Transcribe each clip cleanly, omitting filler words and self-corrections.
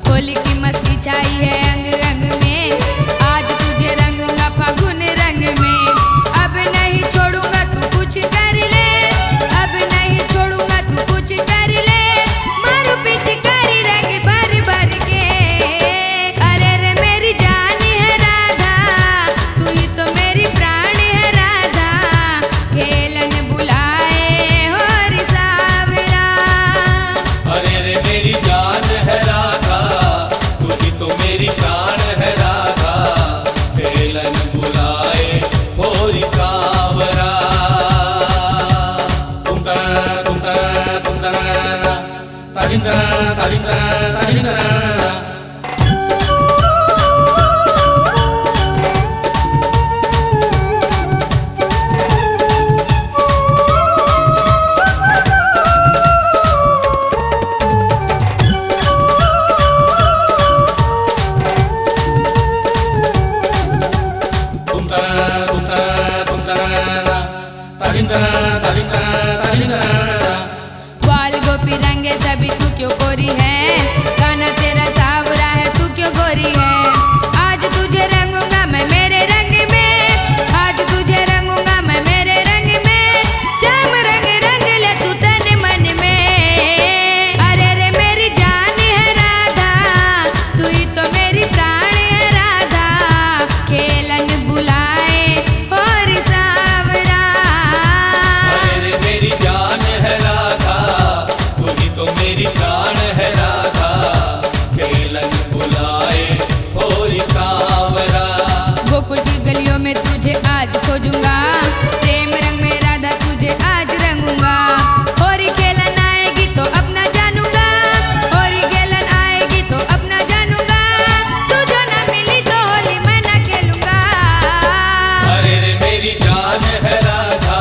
होली की मस्ती छाई है अंग अंग में, आज तुझे रंगूंगा फागुन रंग में। अब नहीं छोड़ूंगा तू कुछ कर ले, अब नहीं छोड़ूंगा तू कुछ कर ले। मारू पिचकारी रंग भर भर के, अरे रे मेरी जान है राधा, तू ही तो मेरी प्राण है राधा। खेलन बुलाए होरी सावरा, अरे रे मेरी जान है राधा, तू ही तो मेरी प्राण है राधा। खेलन बुलाए होरी सावरा। तुम बाल गोपी रंगे सभी तू क्यों गोरी है, गाना तेरा सावरा है तू क्यों गोरी है। आज तुझे रंगूंगा मैं मेरे रंग में, आज तुझे रंगूंगा मैं मेरे रंग में। श्याम रंग रंग ले तू तन मन में, अरे रे मेरी जान है राधा, तू ही तो मेरी प्राण है राधा। खेलन बुलाए होरी सावरा, अरे रे मेरी जान है राधा, तू ही तो मेरी प्राण है राधा। खेलन बुलाए होरी सावरा। गोकुल की गलियों में तुझे आज खोजूंगा, प्रेम रंग में राधा तुझे आज रंगूंगा। होरी खेलन आएगी तो अपना जानूंगा, होरी खेलन आएगी तो अपना जानूंगा। तू जो ना मिली तो होली मैं ना खेलूंगा। अरे रे मेरी जान है राधा,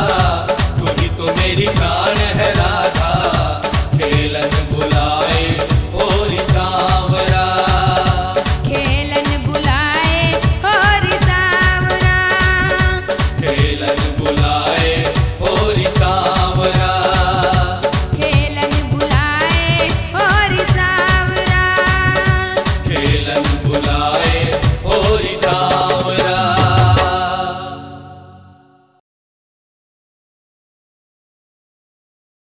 तू ही तो मेरी प्राण